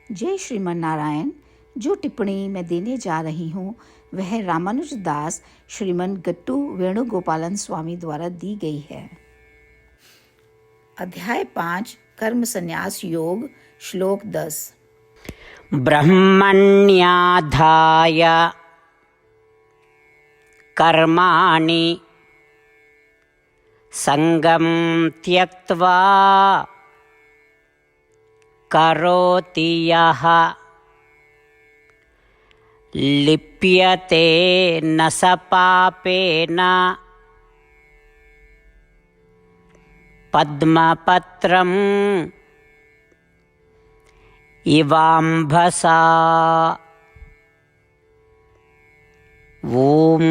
जय श्रीमन नारायण। जो टिप्पणी मैं देने जा रही हूँ वह रामानुज दास श्रीमन गट्टू वेणुगोपालन स्वामी द्वारा दी गई है। अध्याय 5 कर्म संन्यास योग, श्लोक 10। ब्रह्मण्याधाय कर्माणि संगं त्यक्त्वा करोति यः लिप्यते न स पापेन पद्मपत्रम् इवाम्भसा। ओम।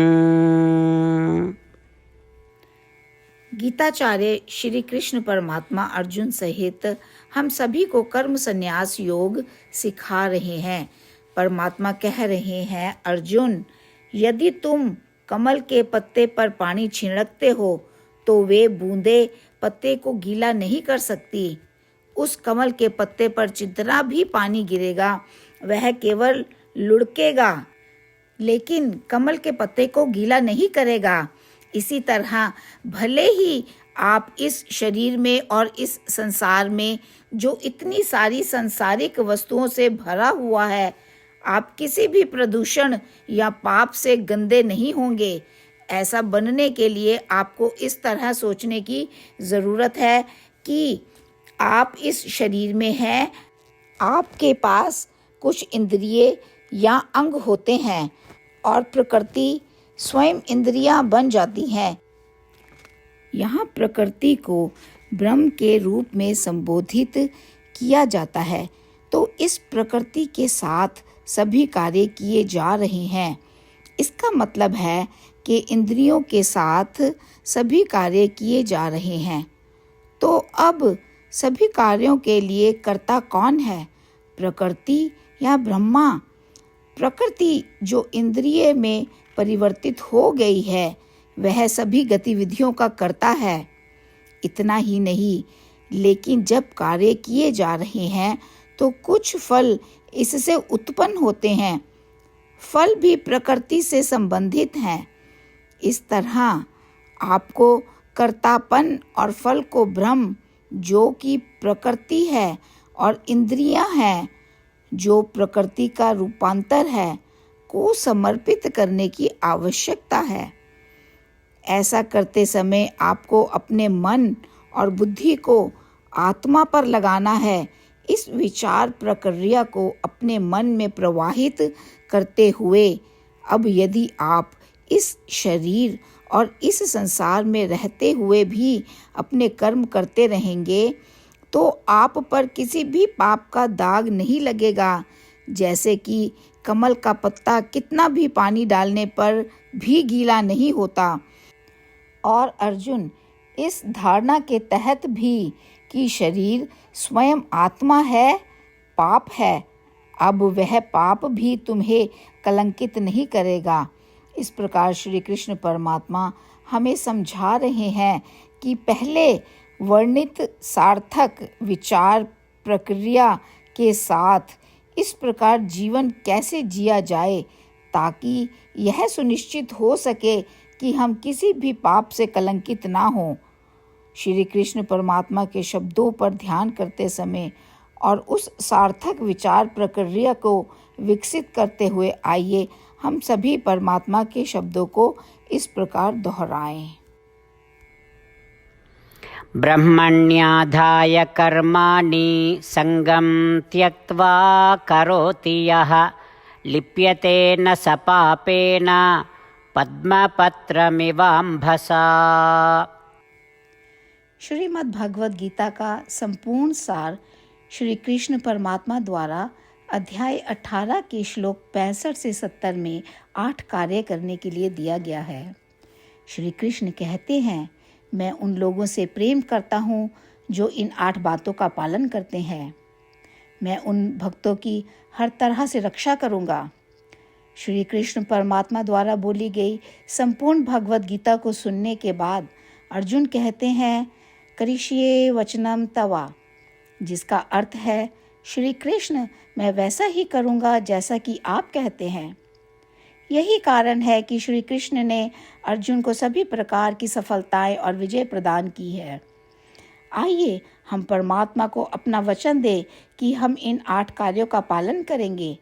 गीताचार्य श्री कृष्ण परमात्मा अर्जुन सहित हम सभी को कर्म संन्यास योग सिखा रहे हैं। परमात्मा कह रहे हैं, अर्जुन, यदि तुम कमल के पत्ते पर पानी छिड़कते हो तो वे बूंदें पत्ते को गीला नहीं कर सकती। उस कमल के पत्ते पर जितना भी पानी गिरेगा वह केवल लुढ़केगा, लेकिन कमल के पत्ते को गीला नहीं करेगा। इसी तरह भले ही आप इस शरीर में और इस संसार में जो इतनी सारी सांसारिक वस्तुओं से भरा हुआ है, आप किसी भी प्रदूषण या पाप से गंदे नहीं होंगे। ऐसा बनने के लिए आपको इस तरह सोचने की ज़रूरत है कि आप इस शरीर में हैं, आपके पास कुछ इंद्रिय या अंग होते हैं और प्रकृति स्वयं इंद्रियां बन जाती हैं। यहाँ प्रकृति को ब्रह्म के रूप में संबोधित किया जाता है, तो इस प्रकृति के साथ सभी कार्य किए जा रहे हैं। इसका मतलब है कि इंद्रियों के साथ सभी कार्य किए जा रहे हैं। तो अब सभी कार्यों के लिए कर्ता कौन है, प्रकृति या ब्रह्मा? प्रकृति जो इंद्रिय में परिवर्तित हो गई है वह सभी गतिविधियों का कर्ता है। इतना ही नहीं, लेकिन जब कार्य किए जा रहे हैं तो कुछ फल इससे उत्पन्न होते हैं। फल भी प्रकृति से संबंधित हैं। इस तरह आपको कर्तापन और फल को ब्रह्म, जो कि प्रकृति है, और इंद्रियां हैं, जो प्रकृति का रूपांतर है, को समर्पित करने की आवश्यकता है। ऐसा करते समय आपको अपने मन और बुद्धि को आत्मा पर लगाना है। इस विचार प्रक्रिया को अपने मन में प्रवाहित करते हुए अब यदि आप इस शरीर और इस संसार में रहते हुए भी अपने कर्म करते रहेंगे तो आप पर किसी भी पाप का दाग नहीं लगेगा। जैसे कि कमल का पत्ता कितना भी पानी डालने पर भी गीला नहीं होता। और अर्जुन, इस धारणा के तहत भी कि शरीर स्वयं आत्मा है, पाप है, अब वह पाप भी तुम्हें कलंकित नहीं करेगा। इस प्रकार श्री कृष्ण परमात्मा हमें समझा रहे हैं कि पहले वर्णित सार्थक विचार प्रक्रिया के साथ इस प्रकार जीवन कैसे जिया जाए ताकि यह सुनिश्चित हो सके कि हम किसी भी पाप से कलंकित ना हों। श्री कृष्ण परमात्मा के शब्दों पर ध्यान करते समय और उस सार्थक विचार प्रक्रिया को विकसित करते हुए आइए हम सभी परमात्मा के शब्दों को इस प्रकार दोहराएं। ब्रह्मण्याधाय कर्माणि संगं त्यक्त्वा करोति यः लिप्यते न स पापेन पद्मपत्रमिवाम्भसा। श्रीमद् भगवद गीता का संपूर्ण सार श्री कृष्ण परमात्मा द्वारा अध्याय 18 के श्लोक 65 से 70 में 8 कार्य करने के लिए दिया गया है। श्री कृष्ण कहते हैं, मैं उन लोगों से प्रेम करता हूँ जो इन 8 बातों का पालन करते हैं। मैं उन भक्तों की हर तरह से रक्षा करूँगा। श्री कृष्ण परमात्मा द्वारा बोली गई संपूर्ण भगवद गीता को सुनने के बाद अर्जुन कहते हैं, करिष्ये वचनम तवा, जिसका अर्थ है श्री कृष्ण, मैं वैसा ही करूँगा जैसा कि आप कहते हैं। यही कारण है कि श्री कृष्ण ने अर्जुन को सभी प्रकार की सफलताएं और विजय प्रदान की है। आइए हम परमात्मा को अपना वचन दें कि हम इन 8 कार्यों का पालन करेंगे।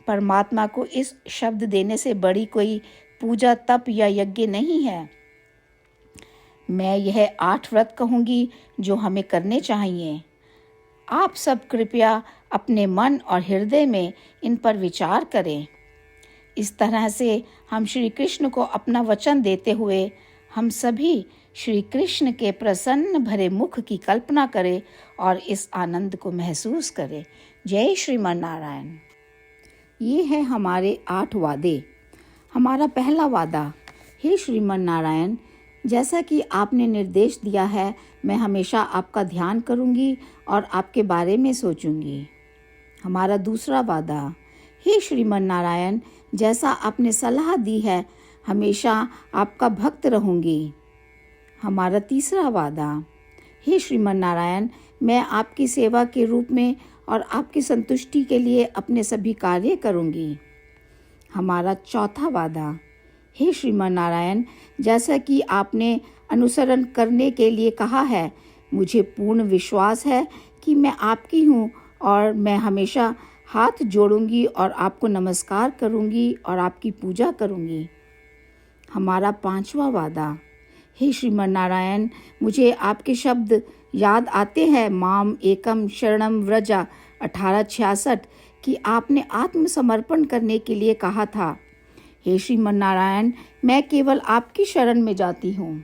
परमात्मा को इस शब्द देने से बड़ी कोई पूजा, तप या यज्ञ नहीं है। मैं यह 8 व्रत कहूँगी जो हमें करने चाहिए। आप सब कृपया अपने मन और हृदय में इन पर विचार करें। इस तरह से हम श्री कृष्ण को अपना वचन देते हुए हम सभी श्री कृष्ण के प्रसन्न भरे मुख की कल्पना करें और इस आनंद को महसूस करें। जय श्रीमन नारायण। ये है हमारे 8 वादे। हमारा पहला वादा, हे श्रीमन नारायण, जैसा कि आपने निर्देश दिया है, मैं हमेशा आपका ध्यान करूंगी और आपके बारे में सोचूंगी। हमारा दूसरा वादा, हे श्रीमन नारायण, जैसा आपने सलाह दी है, हमेशा आपका भक्त रहूंगी। हमारा तीसरा वादा, हे श्रीमन नारायण, मैं आपकी सेवा के रूप में और आपकी संतुष्टि के लिए अपने सभी कार्य करूंगी। हमारा चौथा वादा, हे श्रीमन नारायण, जैसा कि आपने अनुसरण करने के लिए कहा है, मुझे पूर्ण विश्वास है कि मैं आपकी हूँ और मैं हमेशा हाथ जोड़ूंगी और आपको नमस्कार करूंगी और आपकी पूजा करूंगी। हमारा पांचवा वादा, हे श्रीमन नारायण, मुझे आपके शब्द याद आते हैं, माम एकम शरणम व्रजा 1866, कि आपने आत्मसमर्पण करने के लिए कहा था। हे श्रीमन नारायण, मैं केवल आपकी शरण में जाती हूँ।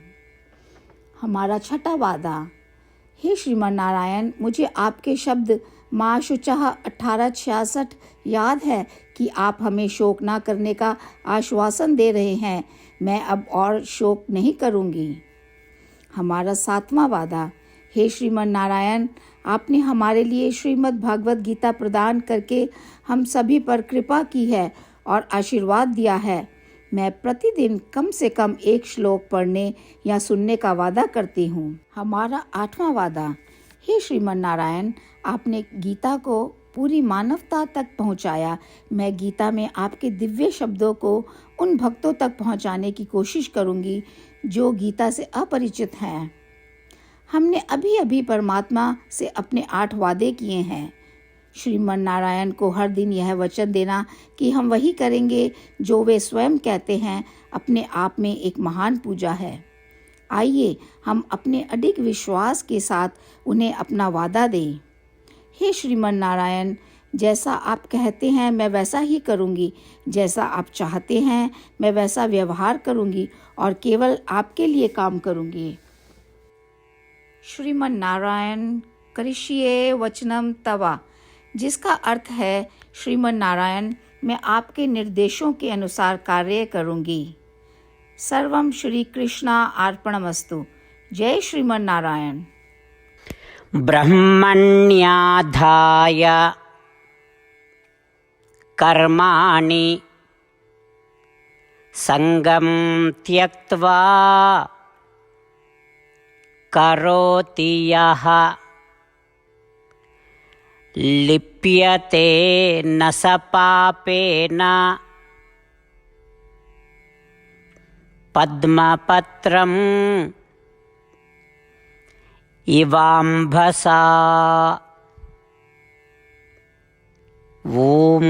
हमारा छठा वादा, हे श्रीमन नारायण, मुझे आपके शब्द माँ शुचः 1866 याद है कि आप हमें शोक ना करने का आश्वासन दे रहे हैं। मैं अब और शोक नहीं करूँगी। हमारा 7वां वादा, हे श्रीमन नारायण, आपने हमारे लिए श्रीमद् भागवत गीता प्रदान करके हम सभी पर कृपा की है और आशीर्वाद दिया है। मैं प्रतिदिन कम से कम 1 श्लोक पढ़ने या सुनने का वादा करती हूँ। हमारा 8वां वादा, हे श्रीमन नारायण, आपने गीता को पूरी मानवता तक पहुँचाया। मैं गीता में आपके दिव्य शब्दों को उन भक्तों तक पहुँचाने की कोशिश करूँगी जो गीता से अपरिचित हैं। हमने अभी अभी परमात्मा से अपने 8 वादे किए हैं। श्रीमन नारायण को हर दिन यह वचन देना कि हम वही करेंगे जो वे स्वयं कहते हैं, अपने आप में एक महान पूजा है। आइए हम अपने अडिग विश्वास के साथ उन्हें अपना वादा दें। हे श्रीमन नारायण, जैसा आप कहते हैं मैं वैसा ही करूँगी, जैसा आप चाहते हैं मैं वैसा व्यवहार करूँगी और केवल आपके लिए काम करूँगी। श्रीमन नारायण करिष्ये वचनम तवा, जिसका अर्थ है, श्रीमन नारायण, मैं आपके निर्देशों के अनुसार कार्य करूँगी। सर्वम श्री कृष्णा अर्पणमस्तु। जय श्रीमन नारायण। ब्रह्मण्याधाय कर्माणि संगं त्यक्त्वा करोति यः लिप्यते न स पापेन पद्मपत्रम् इवाम्भसा। ॐ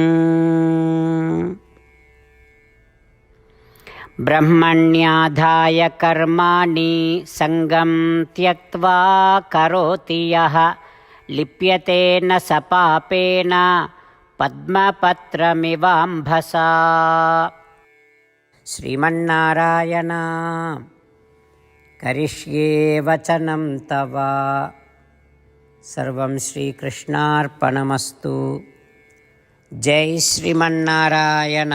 ब्रह्मण्याधाय कर्माणि संगं त्यक्त्वा करोति यः लिप्यते न स पापेन पद्मपत्रमिवाम्भसा। श्रीमन्नारायण करिष्ये वचनं तव। सर्वं श्रीकृष्णार्पणमस्तु। जय श्रीमन्नारायण।